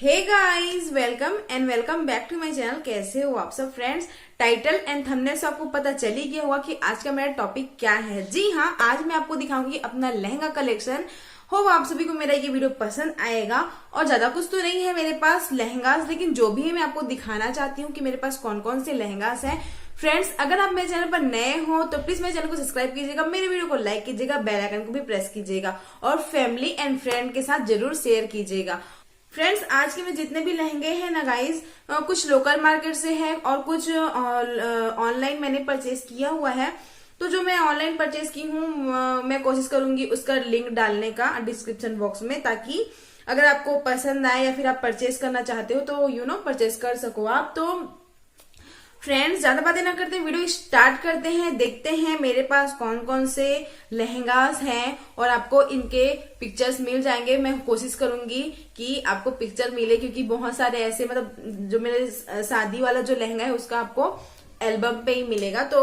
Hey guys, welcome and welcome back to my channel. कैसे हो आप सब फ्रेंड्स? टाइटल एंड थंबनेल से आपको पता चल ही गया होगा कि आज का मेरा टॉपिक क्या है। जी हाँ, आज मैं आपको दिखाऊंगी अपना लहंगा कलेक्शन। होप आप सभी को मेरा ये वीडियो पसंद आएगा। और ज्यादा कुछ तो नहीं है मेरे पास लहंगास, लेकिन जो भी है मैं आपको दिखाना चाहती हूँ कि मेरे पास कौन कौन से लहंगास हैं। फ्रेंड्स, अगर आप मेरे चैनल पर नए हो तो प्लीज मेरे चैनल को सब्सक्राइब कीजिएगा, मेरे वीडियो को लाइक कीजिएगा, बेल आइकन को भी प्रेस कीजिएगा और फैमिली एंड फ्रेंड के साथ जरूर शेयर कीजिएगा। फ्रेंड्स, आज के में जितने भी लहंगे हैं ना गाइज, कुछ लोकल मार्केट से है और कुछ ऑनलाइन मैंने परचेज किया हुआ है। तो जो मैं ऑनलाइन परचेज की हूँ मैं कोशिश करूंगी उसका लिंक डालने का डिस्क्रिप्शन बॉक्स में, ताकि अगर आपको पसंद आए या फिर आप परचेज करना चाहते हो तो परचेज कर सको आप। तो फ्रेंड्स, ज्यादा बातें ना करते वीडियो स्टार्ट करते हैं। देखते हैं मेरे पास कौन कौन से लहंगास हैं और आपको इनके पिक्चर्स मिल जाएंगे। मैं कोशिश करूंगी कि आपको पिक्चर मिले, क्योंकि बहुत सारे ऐसे जो मेरे शादी वाला जो लहंगा है उसका आपको एल्बम पे ही मिलेगा। तो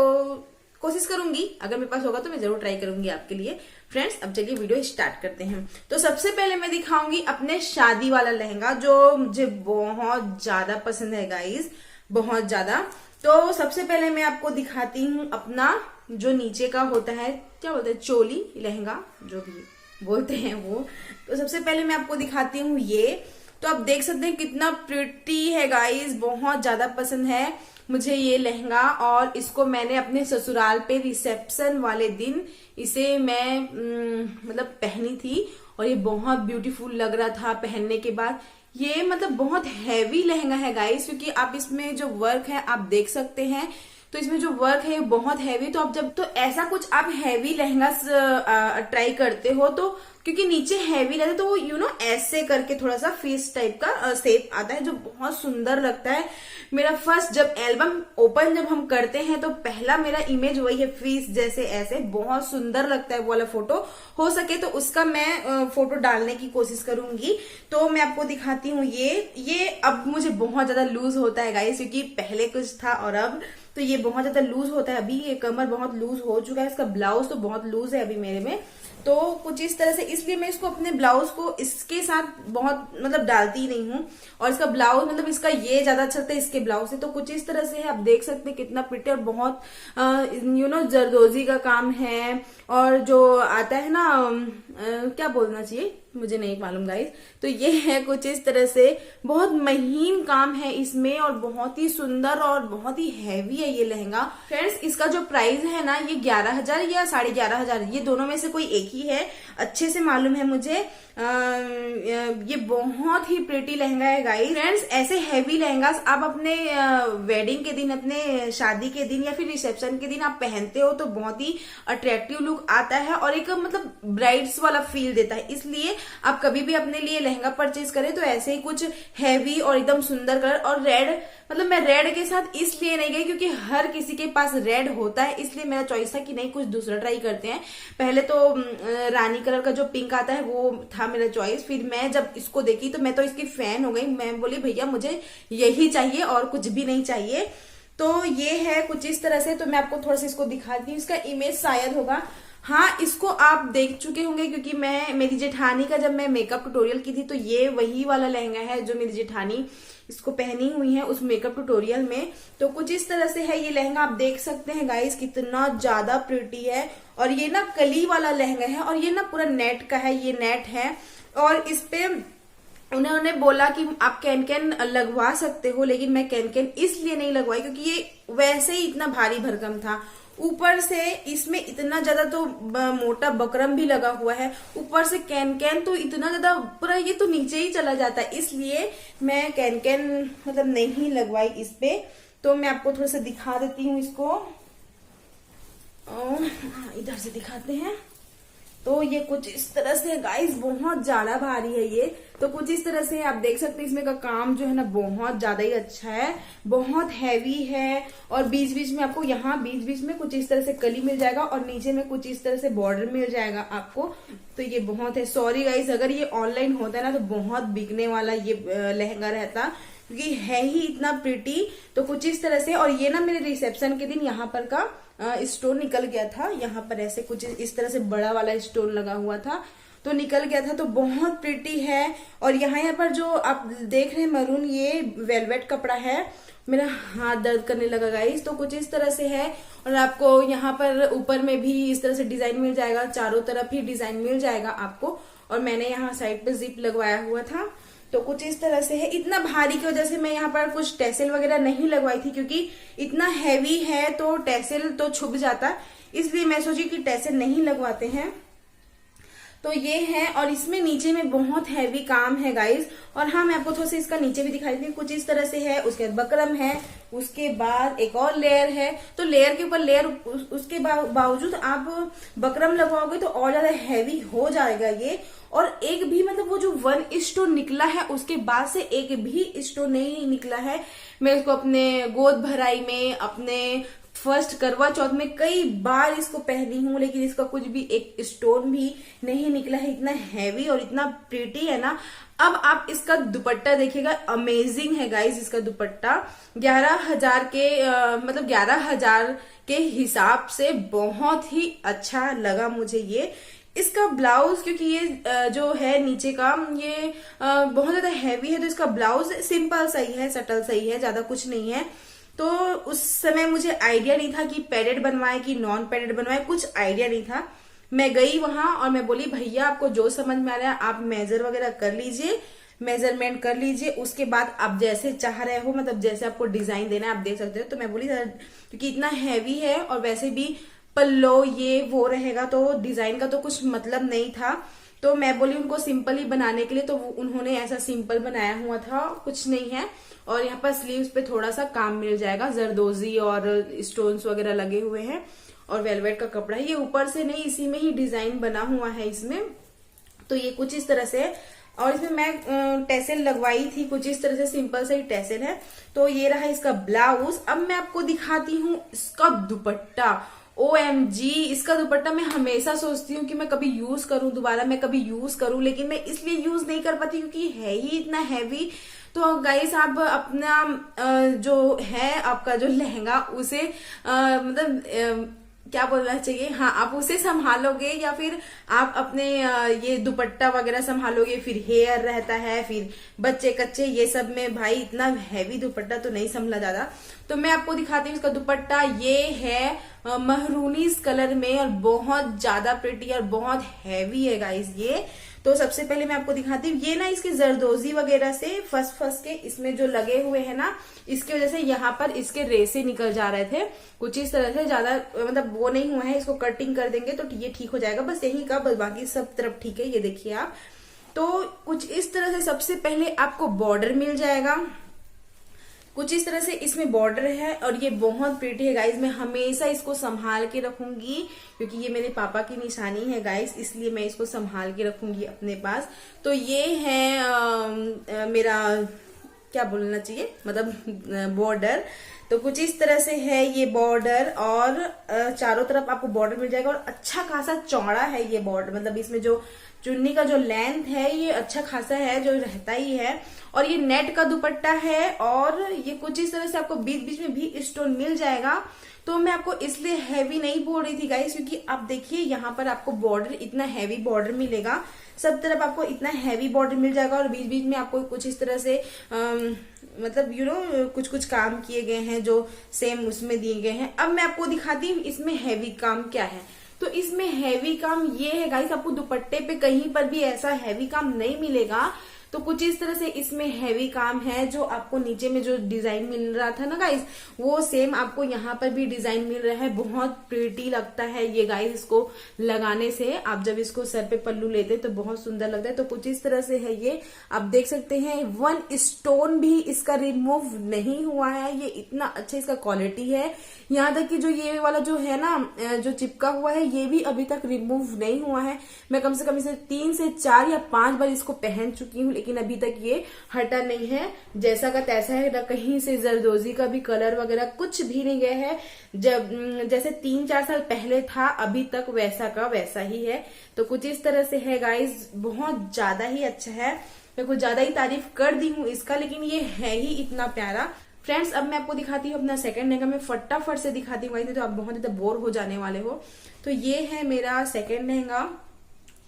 कोशिश करूंगी, अगर मेरे पास होगा तो मैं जरूर ट्राई करूंगी आपके लिए। फ्रेंड्स, अब चलिए वीडियो स्टार्ट करते हैं। तो सबसे पहले मैं दिखाऊंगी अपने शादी वाला लहंगा, जो मुझे बहुत ज्यादा पसंद है गाइज, बहुत ज्यादा। तो सबसे पहले मैं आपको दिखाती हूँ अपना जो नीचे का होता है, क्या बोलते हैं, चोली लहंगा जो भी बोलते हैं वो। तो सबसे पहले मैं आपको दिखाती हूँ ये। तो आप देख सकते हैं कितना प्रिटी है गाइस, बहुत ज्यादा पसंद है मुझे ये लहंगा। और इसको मैंने अपने ससुराल पे रिसेप्शन वाले दिन इसे मैं पहनी थी और ये बहुत ब्यूटीफुल लग रहा था पहनने के बाद। ये बहुत हैवी लहंगा है गाइस, क्योंकि आप इसमें जो वर्क है आप देख सकते हैं। तो इसमें जो वर्क है बहुत हैवी। तो आप जब ऐसा कुछ आप हैवी लहंगा ट्राई करते हो तो क्योंकि नीचे हैवी रहता है तो वो ऐसे करके थोड़ा सा फेस टाइप का शेप आता है जो बहुत सुंदर लगता है। मेरा फर्स्ट जब एल्बम ओपन जब हम करते हैं तो पहला मेरा इमेज वही है, फेस जैसे ऐसे बहुत सुंदर लगता है वो वाला फोटो। हो सके तो उसका मैं फोटो डालने की कोशिश करूंगी। तो मैं आपको दिखाती हूँ ये अब मुझे बहुत ज्यादा लूज होता है गाइस, क्योंकि पहले कुछ था और अब तो ये बहुत ज्यादा लूज होता है। अभी ये कमर बहुत लूज हो चुका है, इसका ब्लाउज तो बहुत लूज है अभी मेरे में। तो कुछ इस तरह से, इसलिए मैं इसको अपने ब्लाउज को इसके साथ बहुत डालती ही नहीं हूँ। और इसका ब्लाउज इसका ये ज्यादा अच्छा लगता है इसके ब्लाउज से। तो कुछ इस तरह से है, आप देख सकते हैं कितना प्रिटी और बहुत जरदोजी का काम है। और जो आता है ना क्या बोलना चाहिए मुझे नहीं मालूम गाइस। तो ये है कुछ इस तरह से, बहुत महीन काम है इसमें और बहुत ही सुंदर और बहुत ही हैवी है ये लहंगा। फ्रेंड्स, इसका जो प्राइस है ना ये 11,000 या 11,500, ये दोनों में से कोई एक ही है, अच्छे से मालूम है मुझे। ये बहुत ही प्रिटी लहंगा है गाइस। फ्रेंड्स, ऐसे हैवी लहंगास आप अपने वेडिंग के दिन, अपने शादी के दिन या फिर रिसेप्शन के दिन आप पहनते हो तो बहुत ही अट्रैक्टिव लुक आता है और एक ब्राइड्स वाला फील देता है। इसलिए आप कभी भी अपने लिए लहंगा परचेज करें तो ऐसे ही कुछ हैवी और एकदम सुंदर कलर। और रेड, मैं रेड के साथ इसलिए नहीं गई क्योंकि हर किसी के पास रेड होता है, इसलिए मेरा चॉइस था कि नहीं कुछ दूसरा ट्राई करते हैं। पहले तो रानी कलर का जो पिंक आता है वो था मेरा चॉइस। फिर मैं जब इसको देखी तो मैं तो इसकी फैन हो गई। मैं बोली भैया मुझे यही चाहिए और कुछ भी नहीं चाहिए। तो ये है कुछ इस तरह से। तो मैं आपको थोड़ा सा इसको दिखाती हूँ, इसका इमेज शायद होगा, हाँ इसको आप देख चुके होंगे क्योंकि मेरी जेठानी का जब मैं मेकअप ट्यूटोरियल की थी तो ये वही वाला लहंगा है जो मेरी जेठानी इसको पहनी हुई है उस मेकअप ट्यूटोरियल में। तो कुछ इस तरह से है ये लहंगा, आप देख सकते हैं गाइस कितना ज्यादा प्रिटी है। और ये ना कली वाला लहंगा है और ये ना पूरा नेट का है, ये नेट है। और इस पे उन्होंने बोला कि आप कैन लगवा सकते हो, लेकिन मैं कैन इसलिए नहीं लगवाई क्योंकि ये वैसे ही इतना भारी भरकम था। ऊपर से इसमें इतना ज्यादा तो मोटा बकरम भी लगा हुआ है, ऊपर से कैन तो इतना ज्यादा पूरा ये तो नीचे ही चला जाता है, इसलिए मैं कैन नहीं लगवाई इस पे। तो मैं आपको थोड़ा सा दिखा देती हूँ इसको, इधर से दिखाते हैं। तो ये कुछ इस तरह से गाइस, बहुत ज्यादा भारी है ये। तो कुछ इस तरह से आप देख सकते हैं इसमें का काम जो है ना बहुत ज्यादा ही अच्छा है, बहुत हैवी है। और बीच बीच में आपको यहाँ बीच बीच में कुछ इस तरह से कली मिल जाएगा और नीचे में कुछ इस तरह से बॉर्डर मिल जाएगा आपको। तो ये बहुत है। सॉरी गाइस, अगर ये ऑनलाइन होता है ना तो बहुत बिकने वाला ये लहंगा रहता, क्योंकि है ही इतना प्रिटी। तो कुछ इस तरह से। और ये ना मेरे रिसेप्शन के दिन यहाँ पर का स्टोन निकल गया था, यहाँ पर ऐसे कुछ इस तरह से बड़ा वाला स्टोन लगा हुआ था। तो निकल गया था, तो बहुत प्रिटी है। और यहाँ पर जो आप देख रहे हैं मरून, ये वेलवेट कपड़ा है। मेरा हाथ दर्द करने लगा गाइस। तो कुछ इस तरह से है, और आपको यहाँ पर ऊपर में भी इस तरह से डिजाइन मिल जाएगा, चारों तरफ ही डिजाइन मिल जाएगा आपको। और मैंने यहाँ साइड पे जिप लगवाया हुआ था, तो कुछ इस तरह से है। इतना भारी की वजह से मैं यहाँ पर कुछ टैसल वगैरह नहीं लगवाई थी, क्योंकि इतना हैवी है तो टैसल तो छुप जाता, इसलिए मैं सोची कि टैसल नहीं लगवाते हैं। तो ये है, और इसमें नीचे में बहुत हैवी काम है गाइस। और हाँ, मैं आपको थोड़ा सा इसका नीचे भी दिखाई थी, कुछ इस तरह से है। उसके बाद बकरम है, उसके बाद एक और लेयर है। तो लेयर के ऊपर लेयर, उसके बावजूद आप बकरम लगवाओगे तो और ज्यादा हैवी हो जाएगा ये। और एक भी मतलब वो जो 1 स्टोन निकला है, उसके बाद से एक भी स्टोन नहीं निकला है। मैं इसको अपने गोद भराई में, अपने फर्स्ट करवा चौथ में कई बार इसको पहनी हूँ, लेकिन इसका कुछ भी एक स्टोन भी नहीं निकला है। इतना हैवी और इतना प्रिटी है ना। अब आप इसका दुपट्टा देखिएगा, अमेजिंग है गाइस। इसका दुपट्टा 11,000 के मतलब 11,000 के हिसाब से बहुत ही अच्छा लगा मुझे ये। इसका ब्लाउज, क्योंकि ये जो है नीचे का, ये बहुत ज्यादा हैवी है, तो इसका ब्लाउज सिंपल सही है, सटल सही है, ज्यादा कुछ नहीं है। तो उस समय मुझे आइडिया नहीं था कि पैडेड बनवाए कि नॉन पैडेड बनवाए, कुछ आइडिया नहीं था। मैं गई वहां और मैं बोली भैया आपको जो समझ में आ रहा है आप मेजर वगैरह कर लीजिए, मेजरमेंट कर लीजिए, उसके बाद आप जैसे चाह रहे हो, मतलब जैसे आपको डिजाइन देना है आप देख सकते हो। तो मैं बोली क्योंकि इतना हैवी है और वैसे भी पल्लो ये वो रहेगा, तो डिजाइन का तो कुछ मतलब नहीं था। तो मैं बोली उनको सिंपल ही बनाने के लिए, तो उन्होंने ऐसा सिंपल बनाया हुआ था, कुछ नहीं है। और यहाँ पर स्लीव्स पे थोड़ा सा काम मिल जाएगा, जरदोजी और स्टोन्स वगैरह लगे हुए हैं, और वेलवेट का कपड़ा है। ये ऊपर से नहीं, इसी में ही डिजाइन बना हुआ है इसमें। तो ये कुछ इस तरह से, और इसमें मैं टैसल लगवाई थी, कुछ इस तरह से सिंपल सा ही टैसल है। तो ये रहा इसका ब्लाउज। अब मैं आपको दिखाती हूँ इसका दुपट्टा। OMG, इसका दुपट्टा मैं हमेशा सोचती हूँ कि मैं कभी यूज करूं, दोबारा मैं कभी यूज करूं, लेकिन मैं इसलिए यूज नहीं कर पाती क्योंकि है ही इतना हैवी। तो गाइस आप अपना जो है आपका जो लहंगा, उसे मतलब क्या बोलना चाहिए, हाँ, आप उसे संभालोगे या फिर आप अपने ये दुपट्टा वगैरह संभालोगे, फिर हेयर रहता है, फिर बच्चे कच्चे, ये सब में भाई इतना हैवी दुपट्टा तो नहीं संभला जाता। तो मैं आपको दिखाती हूँ इसका दुपट्टा। ये है महरूनी कलर में और बहुत ज्यादा प्रिटी और बहुत हैवी है गाइस ये। तो सबसे पहले मैं आपको दिखाती हूँ, ये ना इसके जरदोजी वगैरह से फंस के इसमें जो लगे हुए हैं ना, इसकी वजह से यहाँ पर इसके रेसे निकल जा रहे थे कुछ इस तरह से, ज्यादा मतलब वो नहीं हुआ है। इसको कटिंग कर देंगे तो ये ठीक हो जाएगा, बस यही का, बस बाकी सब तरफ ठीक है। ये देखिए आप, तो कुछ इस तरह से सबसे पहले आपको बॉर्डर मिल जाएगा, कुछ इस तरह से इसमें बॉर्डर है। और ये बहुत प्रिटी है गाइज, मैं हमेशा इसको संभाल के रखूंगी क्योंकि ये मेरे पापा की निशानी है गाइज, इसलिए मैं इसको संभाल के रखूंगी अपने पास। तो ये है मेरा क्या बोलना चाहिए, मतलब बॉर्डर। तो कुछ इस तरह से है ये बॉर्डर, और चारों तरफ आपको बॉर्डर मिल जाएगा, और अच्छा खासा चौड़ा है ये बॉर्डर, मतलब इसमें जो चुन्नी का जो लेंथ है ये अच्छा खासा है, जो रहता ही है। और ये नेट का दुपट्टा है, और ये कुछ इस तरह से आपको बीच बीच में भी स्टोन मिल जाएगा। तो मैं आपको इसलिए हैवी नहीं बोल रही थी गाइस, क्योंकि आप देखिए यहाँ पर आपको बॉर्डर, इतना हैवी बॉर्डर मिलेगा, सब तरफ आपको इतना हैवी बॉर्डर मिल जाएगा, और बीच बीच में आपको कुछ इस तरह से मतलब कुछ कुछ काम किए गए हैं जो सेम उसमें दिए गए हैं। अब मैं आपको दिखाती हूँ इसमें हैवी काम क्या है। तो इसमें हैवी काम ये है गाइस, आपको दुपट्टे पे कहीं पर भी ऐसा हैवी काम नहीं मिलेगा। तो कुछ इस तरह से इसमें हैवी काम है, जो आपको नीचे में जो डिजाइन मिल रहा था ना गाइस, वो सेम आपको यहाँ पर भी डिजाइन मिल रहा है। बहुत प्रिटी लगता है ये गाइस, इसको लगाने से आप जब इसको सर पे पल्लू लेते तो बहुत सुंदर लगता है। तो कुछ इस तरह से है ये, आप देख सकते हैं 1 स्टोन भी इसका रिमूव नहीं हुआ है। ये इतना अच्छा इसका क्वालिटी है, यहाँ तक कि जो ये वाला जो है ना, जो चिपका हुआ है, ये भी अभी तक रिमूव नहीं हुआ है। मैं कम से कम इसे 3 से 4 या 5 बार इसको पहन चुकी हूँ, लेकिन अभी तक ये हटा नहीं है। जैसा का तैसा है, ना कहीं से जरदोजी का भी कलर वगैरह कुछ भी नहीं गया है। जब जैसे 3-4 साल पहले था, अभी तक वैसा का वैसा ही है। तो कुछ इस तरह से है गाइस, बहुत ज्यादा ही अच्छा है। मैं कुछ ज्यादा ही तारीफ कर दी हूँ इसका, लेकिन ये है ही इतना प्यारा। फ्रेंड्स, अब मैं आपको दिखाती हूँ अपना सेकंड लहंगा। मैं फटाफट से दिखाती हूँ, तो आप बहुत ज्यादा बोर हो जाने वाले हो। तो ये है मेरा सेकंड लहंगा,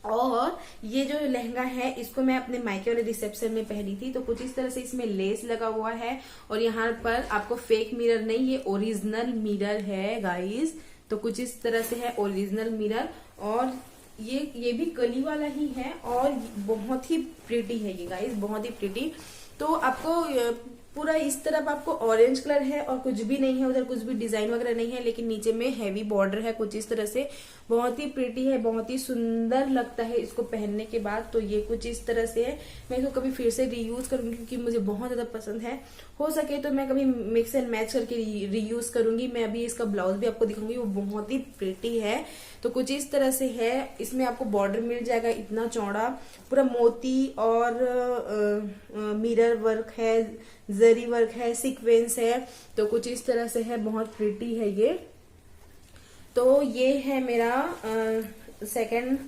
और ये जो लहंगा है इसको मैं अपने मायके वाले रिसेप्शन में पहनी थी। तो कुछ इस तरह से इसमें लेस लगा हुआ है और यहाँ पर आपको फेक मिरर नहीं, ये ओरिजिनल मिरर है गाइस। तो कुछ इस तरह से है ओरिजिनल मिरर, और ये भी कली वाला ही है और बहुत ही प्रिटी है ये गाइस, बहुत ही प्रिटी। तो आपको पूरा इस तरफ आपको ऑरेंज कलर है और कुछ भी नहीं है, उधर कुछ भी डिजाइन वगैरह नहीं है, लेकिन नीचे में हैवी बॉर्डर है कुछ इस तरह से। बहुत ही प्रिटी है, बहुत ही सुंदर लगता है इसको पहनने के बाद। तो ये कुछ इस तरह से है। मैं इसको कभी फिर से रीयूज करूंगी क्योंकि मुझे बहुत ज्यादा पसंद है। हो सके तो मैं कभी मिक्स एंड मैच करके रीयूज करूंगी। मैं अभी इसका ब्लाउज भी आपको दिखाऊंगी, वो बहुत ही प्रिटी है। तो कुछ इस तरह से है। इसमें आपको बॉर्डर मिल जाएगा इतना चौड़ा, पूरा मोती और मिरर वर्क है, जरी वर्क है, सीक्वेंस है। तो कुछ इस तरह से है, बहुत प्रिटी है ये। तो ये है मेरा सेकंड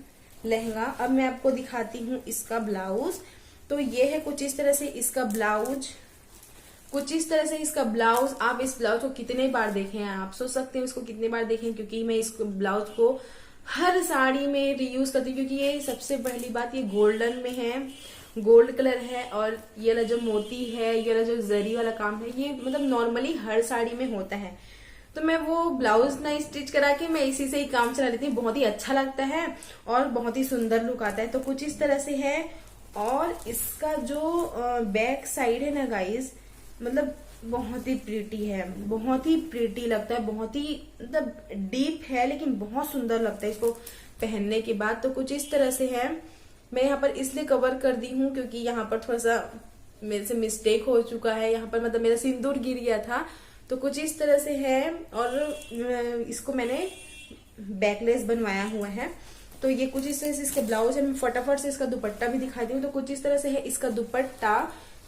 लहंगा। अब मैं आपको दिखाती हूँ इसका ब्लाउज। तो ये है कुछ इस तरह से इसका ब्लाउज, कुछ इस तरह से इसका ब्लाउज। आप इस ब्लाउज को कितने बार देखें, आप सोच सकते हैं इसको कितने बार देखें, क्योंकि मैं इस ब्लाउज को हर साड़ी में रीयूज करती हूँ। क्योंकि ये सबसे पहली बात, ये गोल्डन में है, गोल्ड कलर है, और ये वाला जो मोती है, ये वाला जो जरी वाला काम है, ये मतलब नॉर्मली हर साड़ी में होता है। तो मैं वो ब्लाउज ना स्टिच करा के मैं इसी से ही काम चला लेती हूँ। बहुत ही अच्छा लगता है और बहुत ही सुंदर लुक आता है। तो कुछ इस तरह से है। और इसका जो बैक साइड है ना गाइस, मतलब बहुत ही प्रिटी है, बहुत ही प्रिटी लगता है, बहुत ही मतलब डीप है, लेकिन बहुत सुंदर लगता है इसको पहनने के बाद। तो कुछ इस तरह से है। मैं यहाँ पर इसलिए कवर कर दी हूँ क्योंकि यहाँ पर थोड़ा सा मेरे से मिस्टेक हो चुका है, यहाँ पर मतलब मेरा सिंदूर गिर गया था। तो कुछ इस तरह से है। और इसको मैंने बैकलेस बनवाया हुआ है। तो ये कुछ इस तरह से इसका ब्लाउज है। मैं फटाफट से इसका दुपट्टा भी दिखाती हूँ। तो कुछ इस तरह से है इसका दुपट्टा।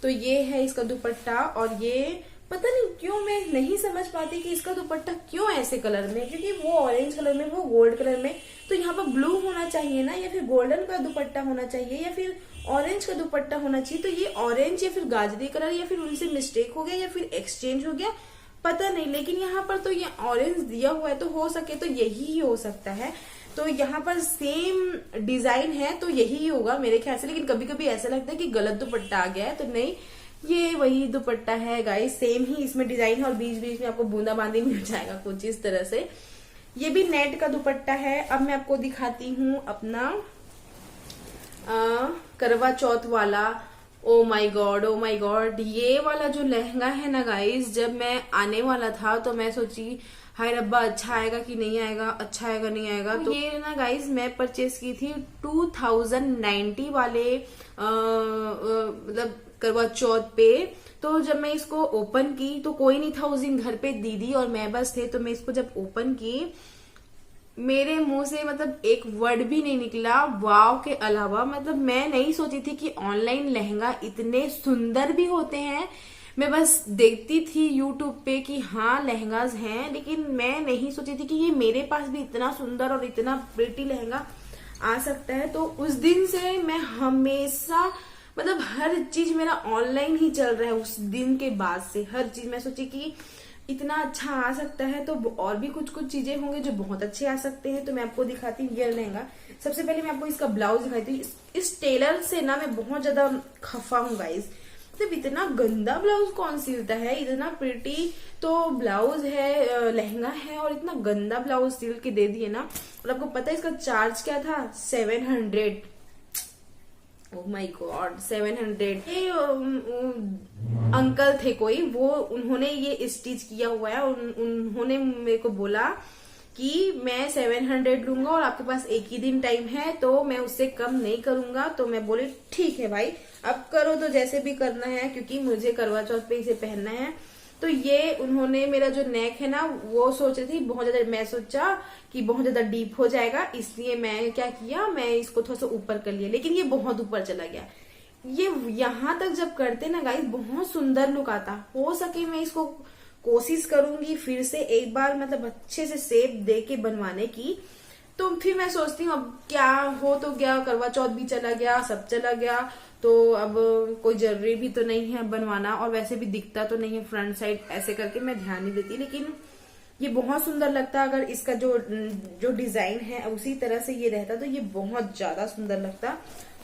तो ये है इसका दुपट्टा, और ये पता नहीं क्यों मैं नहीं समझ पाती कि इसका दुपट्टा क्यों ऐसे कलर में, क्योंकि वो ऑरेंज कलर में, वो गोल्ड कलर में, तो यहाँ पर ब्लू होना चाहिए ना, या फिर गोल्डन का दुपट्टा होना चाहिए, या फिर ऑरेंज का दुपट्टा होना चाहिए। तो ये ऑरेंज या फिर गाजरी कलर, या फिर उनसे मिस्टेक हो गया या फिर एक्सचेंज हो गया, पता नहीं। लेकिन यहाँ पर तो ये ऑरेंज दिया हुआ है, तो हो सके तो यही ही हो सकता है। तो यहाँ पर सेम डिजाइन है, तो यही होगा मेरे ख्याल से। लेकिन कभी कभी ऐसा लगता है कि गलत दुपट्टा आ गया है, तो नहीं, ये वही दुपट्टा है गाइस, सेम ही इसमें डिजाइन है, और बीच बीच में आपको बूंदा बांदी मिल जाएगा कुछ इस तरह से। ये भी नेट का दुपट्टा है। अब मैं आपको दिखाती हूँ अपना करवा चौथ वाला। Oh my God, oh my God, ये वाला जो लहंगा है ना गाइस, जब मैं आने वाला था तो मैं सोची हाय रब्बा अच्छा आएगा कि नहीं आएगा, अच्छा आएगा नहीं आएगा। तो ये ना गाइस मैं परचेस की थी 2090 वाले मतलब करवा चौथ पे। तो जब मैं इसको ओपन की तो कोई नहीं था उस दिन घर पे, दीदी और मैं बस थे। तो मैं इसको जब ओपन की, मेरे मुंह से मतलब एक वर्ड भी नहीं निकला वाव के अलावा। मतलब मैं नहीं सोची थी कि ऑनलाइन लहंगा इतने सुंदर भी होते हैं। मैं बस देखती थी यूट्यूब पे कि हाँ लहंगाज हैं, लेकिन मैं नहीं सोची थी कि ये मेरे पास भी इतना सुंदर और इतना प्रिटी लहंगा आ सकता है। तो उस दिन से मैं हमेशा मतलब हर चीज मेरा ऑनलाइन ही चल रहा है। उस दिन के बाद से हर चीज मैं सोची कि इतना अच्छा आ सकता है, तो और भी कुछ कुछ चीजें होंगे जो बहुत अच्छे आ सकते हैं। तो मैं आपको दिखाती हूँ ये लहंगा। सबसे पहले मैं आपको इसका ब्लाउज दिखाती हूँ। इस टेलर से ना मैं बहुत ज्यादा खफा हूँ गाइस। मतलब इतना गंदा ब्लाउज कौन सिलता है, इतना प्रिटी तो ब्लाउज है, लहंगा है, और इतना गंदा ब्लाउज सिल के दे दिए ना। और आपको पता है इसका चार्ज क्या था? 700। Oh my God, 700। ये अंकल थे कोई, वो उन्होंने ये स्टिच किया हुआ है। उन्होंने मेरे को बोला कि मैं 700 लूंगा और आपके पास एक ही दिन टाइम है, तो मैं उससे कम नहीं करूंगा। तो मैं बोली ठीक है भाई, अब करो तो जैसे भी करना है, क्योंकि मुझे करवा चौथ पे इसे पहनना है। तो ये उन्होंने मेरा जो नेक है ना, वो सोच रही थी बहुत ज्यादा, मैं सोचा कि बहुत ज्यादा डीप हो जाएगा, इसलिए मैं क्या किया, मैं इसको थोड़ा सा ऊपर कर लिया। लेकिन ये बहुत ऊपर चला गया। ये यहाँ तक जब करते ना गाइस, बहुत सुंदर लुक आता। हो सके मैं इसको कोशिश करूंगी फिर से एक बार, मतलब अच्छे से शेप दे के बनवाने की। तो फिर मैं सोचती हूँ अब क्या हो तो गया, करवा चौथ भी चला गया, सब चला गया, तो अब कोई जरूरी भी तो नहीं है बनवाना, और वैसे भी दिखता तो नहीं है फ्रंट साइड, ऐसे करके मैं ध्यान नहीं देती। लेकिन ये बहुत सुंदर लगता। अगर इसका जो जो डिजाइन है उसी तरह से ये रहता तो ये बहुत ज्यादा सुंदर लगता।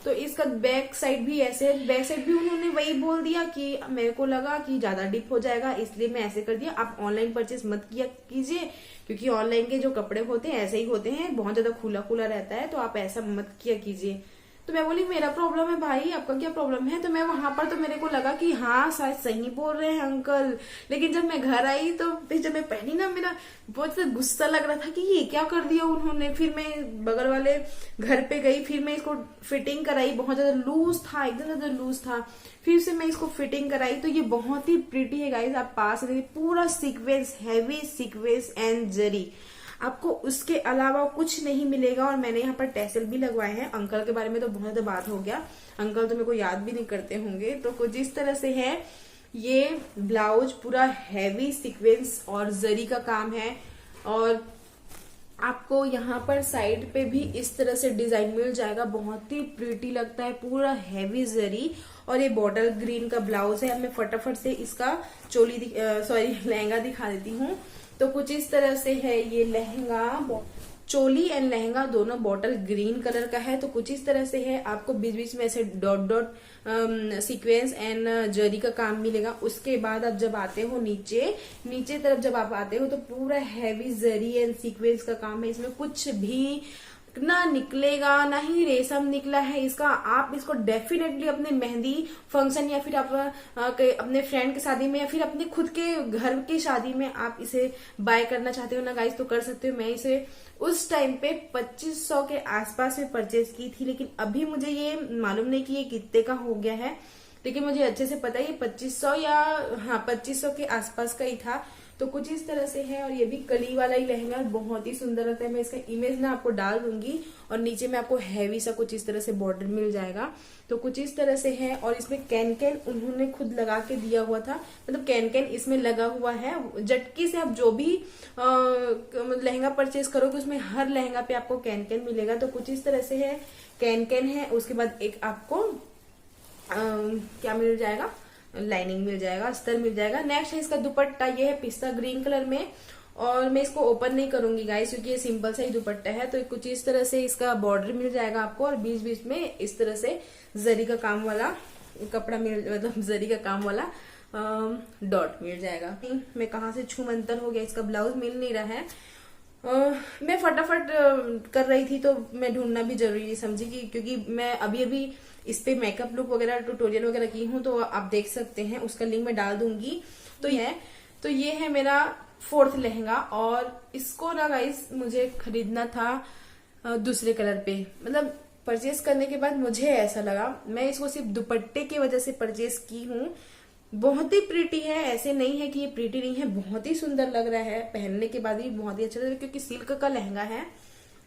तो इसका बैक साइड भी ऐसे, बैक साइड भी उन्होंने वही बोल दिया कि मेरे को लगा कि ज्यादा डिप हो जाएगा इसलिए मैं ऐसे कर दिया। आप ऑनलाइन परचेस मत किया कीजिए, क्योंकि ऑनलाइन के जो कपड़े होते हैं ऐसे ही होते हैं, बहुत ज्यादा खुला खुला रहता है, तो आप ऐसा मत किया कीजिए। तो मैं बोली मेरा प्रॉब्लम है भाई, आपका क्या प्रॉब्लम है। तो मैं वहां पर तो मेरे को लगा कि हाँ शायद सही बोल रहे हैं अंकल, लेकिन जब मैं घर आई तो फिर जब मैं पहनी ना, मेरा बहुत ज्यादा गुस्सा लग रहा था कि ये क्या कर दिया उन्होंने। फिर मैं बगल वाले घर पे गई, फिर मैं इसको फिटिंग कराई, बहुत ज्यादा लूज था, एकदम ज्यादा लूज था। फिर से मैं इसको फिटिंग कराई तो ये बहुत ही प्रिटी है गाइस। आप पास देखिए, पूरा सीक्वेंस, हैवी सीक्वेंस एंड जरी, आपको उसके अलावा कुछ नहीं मिलेगा। और मैंने यहाँ पर टैसल भी लगवाए हैं। अंकल के बारे में तो बहुत ज्यादा बात हो गया, अंकल तो मेरे को याद भी नहीं करते होंगे। तो कुछ इस तरह से है ये ब्लाउज, पूरा हैवी सीक्वेंस और जरी का काम है। और आपको यहाँ पर साइड पे भी इस तरह से डिजाइन मिल जाएगा, बहुत ही प्रिटी लगता है, पूरा हैवी जरी। और ये बॉटल ग्रीन का ब्लाउज है। अब मैं फटाफट से इसका लहंगा दिखा देती हूँ। तो कुछ इस तरह से है ये लहंगा, चोली एंड लहंगा दोनों बॉटल ग्रीन कलर का है। तो कुछ इस तरह से है, आपको बीच बीच में ऐसे डॉट डॉट सीक्वेंस एंड जरी का काम मिलेगा। उसके बाद आप जब आते हो नीचे तरफ जब आप आते हो तो पूरा हैवी जरी एंड सीक्वेंस का काम है। इसमें कुछ भी ना निकलेगा, ना ही रेशम निकला है इसका। आप इसको डेफिनेटली अपने मेहंदी फंक्शन या फिर आप अपने फ्रेंड की शादी में या फिर अपने खुद के घर की शादी में आप इसे बाय करना चाहते हो ना गाइस, तो कर सकते हो। मैं इसे उस टाइम पे 2500 के आसपास में परचेज की थी, लेकिन अभी मुझे ये मालूम नहीं कि ये कितने का हो गया है, लेकिन मुझे अच्छे से पता है ये 2500 या 2500 के आसपास का ही था। तो कुछ इस तरह से है। और ये भी कली वाला ही लहंगा, बहुत ही सुंदर लगता है। मैं इसका इमेज ना आपको डाल दूंगी, और नीचे में आपको हैवी सा कुछ इस तरह से बॉर्डर मिल जाएगा। तो कुछ इस तरह से है। और इसमें कैन उन्होंने खुद लगा के दिया हुआ था, मतलब कैन इसमें लगा हुआ है। झटकी से आप जो भी लहंगा परचेज करोगे उसमें हर लहंगा पे आपको कैन मिलेगा। तो कुछ इस तरह से है, कैन है। उसके बाद एक आपको क्या मिल जाएगा, लाइनिंग मिल जाएगा, अस्तर मिल जाएगा। नेक्स्ट है इसका दुपट्टा, ये है पिस्ता ग्रीन कलर में। और मैं इसको ओपन नहीं करूंगी गाइस, क्योंकि ये सिंपल सा ही दुपट्टा है। तो कुछ इस तरह से इसका बॉर्डर मिल जाएगा आपको, और बीच बीच में इस तरह से जरी का काम वाला कपड़ा मतलब जरी का काम वाला डॉट मिल जाएगा। मैं कहाँ से छू मंतर हो गया, इसका ब्लाउज मिल नहीं रहा है। मैं फटाफट कर रही थी तो मैं ढूंढना भी जरूरी समझी क्योंकि मैं अभी इस पे मेकअप लुक वगैरह ट्यूटोरियल वगैरह की हूँ, तो आप देख सकते हैं, उसका लिंक मैं डाल दूंगी। तो ये है मेरा 4th लहंगा। और इसको ना गाइस मुझे खरीदना था दूसरे कलर पे, मतलब परचेस करने के बाद मुझे ऐसा लगा मैं इसको सिर्फ दुपट्टे की वजह से परचेस की हूँ। बहुत ही प्रीटी है, ऐसे नहीं है कि ये प्रीटी नहीं है, बहुत ही सुंदर लग रहा है, पहनने के बाद भी बहुत ही अच्छा लग रहा है, क्योंकि सिल्क का लहंगा है।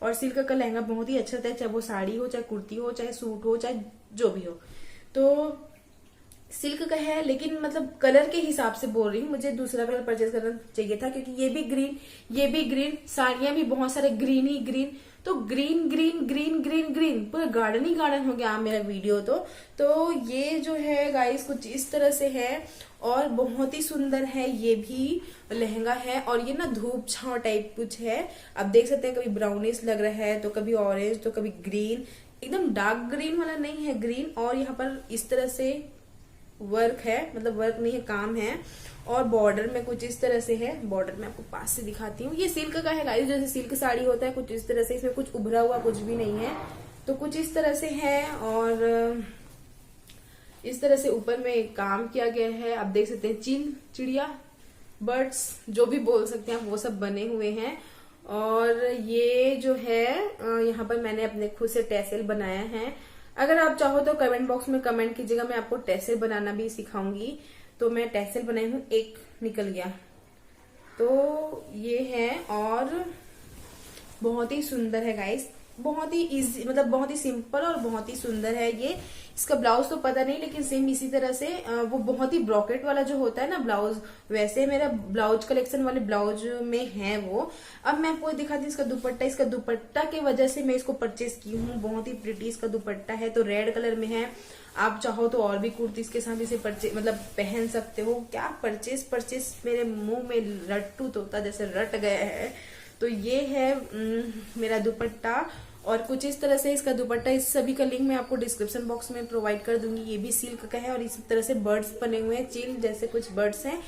और सिल्क का लहंगा बहुत ही अच्छा लगता है, चाहे वो साड़ी हो, चाहे कुर्ती हो, चाहे सूट हो, चाहे जो भी हो। तो सिल्क का है, लेकिन मतलब कलर के हिसाब से बोल रही हूँ, मुझे दूसरा कलर परचेज करना चाहिए था, क्योंकि ये भी ग्रीन, साड़ियां भी बहुत सारे ग्रीन ही ग्रीन। तो green green green green green पूरा गार्डन ही गार्डन हो गया मेरा वीडियो। तो ये जो है गाइस कुछ इस तरह से है, और बहुत ही सुंदर है। ये भी लहंगा है, और ये ना धूप छांव टाइप कुछ है। आप देख सकते हैं, कभी ब्राउनिश लग रहा है, तो कभी ऑरेंज, तो कभी ग्रीन, एकदम डार्क ग्रीन वाला नहीं है, ग्रीन। और यहाँ पर इस तरह से वर्क है, मतलब वर्क नहीं है, काम है। और बॉर्डर में कुछ इस तरह से है, बॉर्डर में आपको पास से दिखाती हूँ। ये सिल्क का है गाइस, जैसे सिल्क साड़ी होता है कुछ इस तरह से, इसमें कुछ उभरा हुआ कुछ भी नहीं है। तो कुछ इस तरह से है, और इस तरह से ऊपर में काम किया गया है। आप देख सकते हैं, चिड़िया, बर्ड्स, जो भी बोल सकते हैं, वो सब बने हुए हैं। और ये जो है यहाँ पर मैंने अपने खुद से टैसल बनाया है। अगर आप चाहो तो कमेंट बॉक्स में कमेंट कीजिएगा, मैं आपको टैसल बनाना भी सिखाऊंगी। तो मैं टैसल बनाई हूँ, एक निकल गया। तो ये है, और बहुत ही सुंदर है गाइस। बहुत ही इजी, मतलब बहुत ही सिंपल और बहुत ही सुंदर है ये। इसका ब्लाउज तो पता नहीं, लेकिन सेम इसी तरह से वो बहुत ही ब्रॉकेट वाला जो होता है ना ब्लाउज, वैसे मेरा ब्लाउज कलेक्शन वाले ब्लाउज में है वो। अब मैं आपको दिखाती हूँ इसका दुपट्टा। इसका दुपट्टा की वजह से मैं इसको परचेज की हूँ। बहुत ही प्रिटी इसका दुपट्टा है, तो रेड कलर में है। आप चाहो तो और भी कुर्तीज के साथ इसे परचेज मतलब पहन सकते हो। क्या परचेज मेरे मुंह में रट्टू तोता जैसे रट गया है। तो ये है मेरा दुपट्टा, और कुछ इस तरह से इसका दुपट्टा। इस सभी का लिंक मैं आपको डिस्क्रिप्शन बॉक्स में प्रोवाइड कर दूंगी। ये भी सिल्क का है और इस तरह से बर्ड्स बने हुए हैं, चील जैसे कुछ बर्ड्स हैं।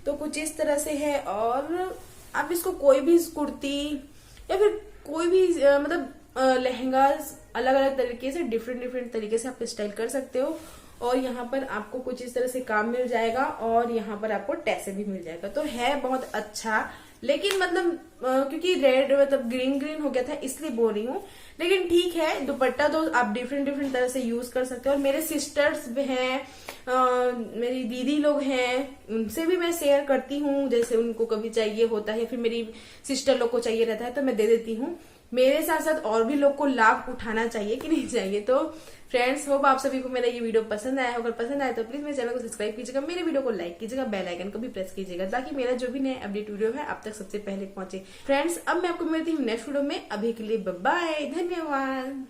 तो कुछ इस तरह से है, और आप इसको कोई भी कुर्ती या फिर कोई भी मतलब लहंगा अलग अलग तरीके से डिफरेंट तरीके से आप स्टाइल कर सकते हो। और यहाँ पर आपको कुछ इस तरह से काम मिल जाएगा, और यहाँ पर आपको टैसे भी मिल जाएगा। तो है बहुत अच्छा, लेकिन मतलब क्योंकि रेड मतलब ग्रीन हो गया था इसलिए बोल रही हूँ। लेकिन ठीक है, दुपट्टा तो आप डिफरेंट तरह से यूज कर सकते हो। और मेरे सिस्टर्स भी हैं, मेरी दीदी लोग हैं, उनसे भी मैं शेयर करती हूँ। जैसे उनको कभी चाहिए होता है, फिर मेरी सिस्टर लोग को चाहिए रहता है तो मैं दे देती हूँ। मेरे साथ साथ और भी लोग को लाभ उठाना चाहिए कि नहीं चाहिए। तो फ्रेंड्स, होप आप सभी को मेरा ये वीडियो पसंद आया। अगर पसंद आया तो प्लीज मेरे चैनल को सब्सक्राइब कीजिएगा, मेरे वीडियो को लाइक कीजिएगा, बेल आइकन को भी प्रेस कीजिएगा, ताकि मेरा जो भी नया अपडेट वीडियो है आप तक सबसे पहले पहुंचे। फ्रेंड्स, अब मैं आपको मिलती हूँ नेक्स्ट वीडियो में। अभी के लिए बाय बाय, धन्यवाद।